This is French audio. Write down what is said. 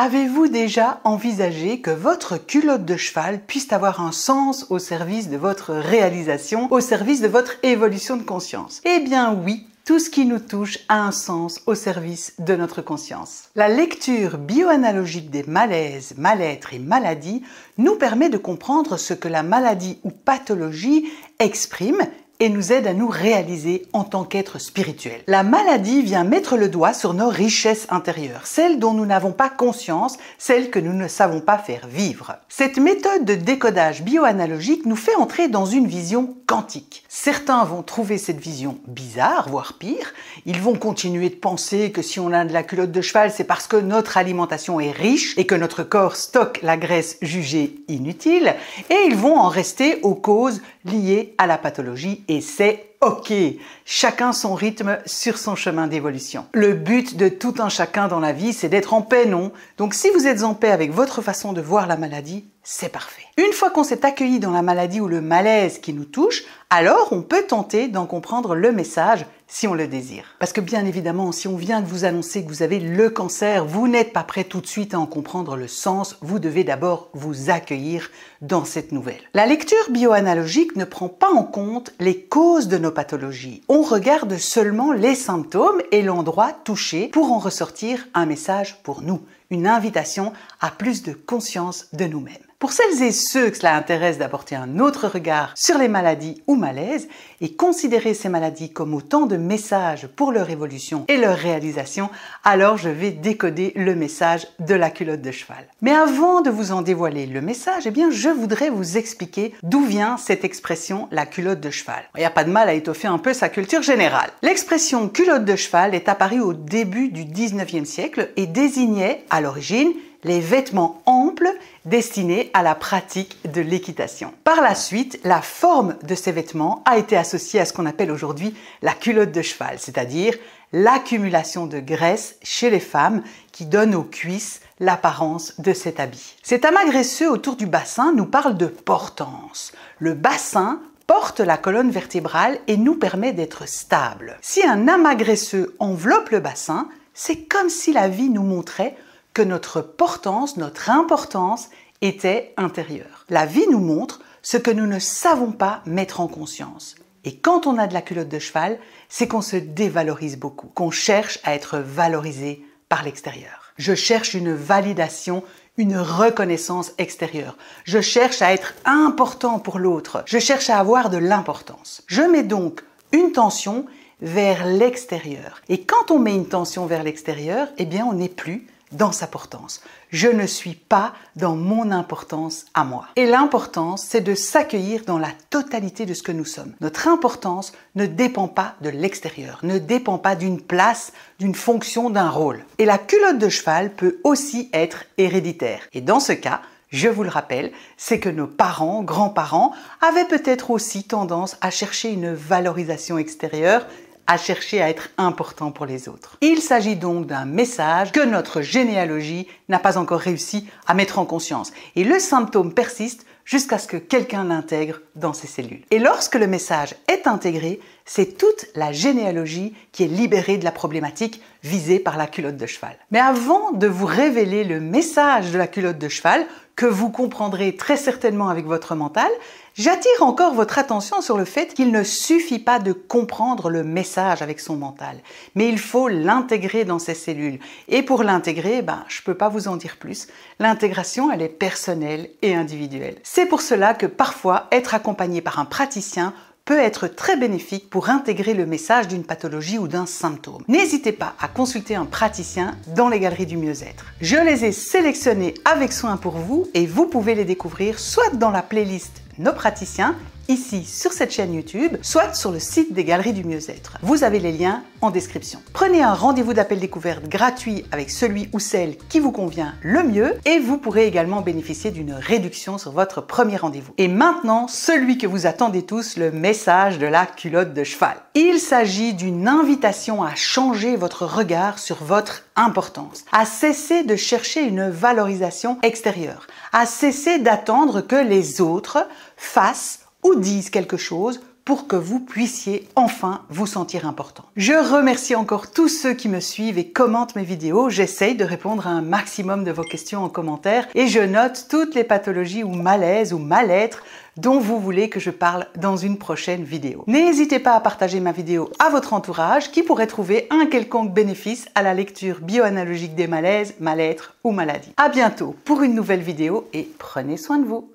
Avez-vous déjà envisagé que votre culotte de cheval puisse avoir un sens au service de votre réalisation, au service de votre évolution de conscience? Eh bien oui, tout ce qui nous touche a un sens au service de notre conscience. La lecture bioanalogique des malaises, mal-être et maladies nous permet de comprendre ce que la maladie ou pathologie exprime et nous aide à nous réaliser en tant qu'être spirituel. La maladie vient mettre le doigt sur nos richesses intérieures, celles dont nous n'avons pas conscience, celles que nous ne savons pas faire vivre. Cette méthode de décodage bioanalogique nous fait entrer dans une vision quantique. Certains vont trouver cette vision bizarre, voire pire. Ils vont continuer de penser que si on a de la culotte de cheval, c'est parce que notre alimentation est riche et que notre corps stocke la graisse jugée inutile. Et ils vont en rester aux causes liées à la pathologie. Et c'est OK, chacun son rythme sur son chemin d'évolution. Le but de tout un chacun dans la vie, c'est d'être en paix, non? Donc si vous êtes en paix avec votre façon de voir la maladie, c'est parfait. Une fois qu'on s'est accueilli dans la maladie ou le malaise qui nous touche, alors on peut tenter d'en comprendre le message si on le désire. Parce que bien évidemment, si on vient de vous annoncer que vous avez le cancer, vous n'êtes pas prêt tout de suite à en comprendre le sens, vous devez d'abord vous accueillir dans cette nouvelle. La lecture bioanalogique ne prend pas en compte les causes de nos pathologies. On regarde seulement les symptômes et l'endroit touché pour en ressortir un message pour nous, une invitation à plus de conscience de nous-mêmes. Pour celles et ceux que cela intéresse d'apporter un autre regard sur les maladies ou malaises et considérer ces maladies comme autant de messages pour leur évolution et leur réalisation, alors je vais décoder le message de la culotte de cheval. Mais avant de vous en dévoiler le message, eh bien, je voudrais vous expliquer d'où vient cette expression la culotte de cheval. Il n'y a pas de mal à étoffer un peu sa culture générale. L'expression culotte de cheval est apparue au début du 19e siècle et désignait à l'origine les vêtements amples destinés à la pratique de l'équitation. Par la suite, la forme de ces vêtements a été associée à ce qu'on appelle aujourd'hui la culotte de cheval, c'est-à-dire l'accumulation de graisse chez les femmes qui donne aux cuisses l'apparence de cet habit. Cet amas graisseux autour du bassin nous parle de portance. Le bassin porte la colonne vertébrale et nous permet d'être stable. Si un amas graisseux enveloppe le bassin, c'est comme si la vie nous montrait que notre portance, notre importance était intérieure. La vie nous montre ce que nous ne savons pas mettre en conscience. Et quand on a de la culotte de cheval, c'est qu'on se dévalorise beaucoup, qu'on cherche à être valorisé par l'extérieur. Je cherche une validation, une reconnaissance extérieure. Je cherche à être important pour l'autre. Je cherche à avoir de l'importance. Je mets donc une tension vers l'extérieur. Et quand on met une tension vers l'extérieur, eh bien on n'est plus dans sa portance. Je ne suis pas dans mon importance à moi. Et l'importance, c'est de s'accueillir dans la totalité de ce que nous sommes. Notre importance ne dépend pas de l'extérieur, ne dépend pas d'une place, d'une fonction, d'un rôle. Et la culotte de cheval peut aussi être héréditaire. Et dans ce cas, je vous le rappelle, c'est que nos parents, grands-parents avaient peut-être aussi tendance à chercher une valorisation extérieure, à chercher à être important pour les autres. Il s'agit donc d'un message que notre généalogie n'a pas encore réussi à mettre en conscience. Et le symptôme persiste jusqu'à ce que quelqu'un l'intègre dans ses cellules. Et lorsque le message est intégré, c'est toute la généalogie qui est libérée de la problématique visée par la culotte de cheval. Mais avant de vous révéler le message de la culotte de cheval, que vous comprendrez très certainement avec votre mental, j'attire encore votre attention sur le fait qu'il ne suffit pas de comprendre le message avec son mental, mais il faut l'intégrer dans ses cellules. Et pour l'intégrer, je ne peux pas vous en dire plus. L'intégration, elle est personnelle et individuelle. C'est pour cela que parfois, être accompagné par un praticien peut être très bénéfique pour intégrer le message d'une pathologie ou d'un symptôme. N'hésitez pas à consulter un praticien dans les galeries du mieux-être. Je les ai sélectionnés avec soin pour vous et vous pouvez les découvrir soit dans la playlist Nos praticiens, ici sur cette chaîne YouTube, soit sur le site des Galeries du Mieux-être. Vous avez les liens en description. Prenez un rendez-vous d'appel découverte gratuit avec celui ou celle qui vous convient le mieux et vous pourrez également bénéficier d'une réduction sur votre premier rendez-vous. Et maintenant, celui que vous attendez tous, le message de la culotte de cheval. Il s'agit d'une invitation à changer votre regard sur votre importance, à cesser de chercher une valorisation extérieure, à cesser d'attendre que les autres fassent ou disent quelque chose pour que vous puissiez enfin vous sentir important. Je remercie encore tous ceux qui me suivent et commentent mes vidéos. J'essaye de répondre à un maximum de vos questions en commentaire et je note toutes les pathologies ou malaises ou mal-être dont vous voulez que je parle dans une prochaine vidéo. N'hésitez pas à partager ma vidéo à votre entourage qui pourrait trouver un quelconque bénéfice à la lecture bioanalogique des malaises, mal-être ou maladies. À bientôt pour une nouvelle vidéo et prenez soin de vous.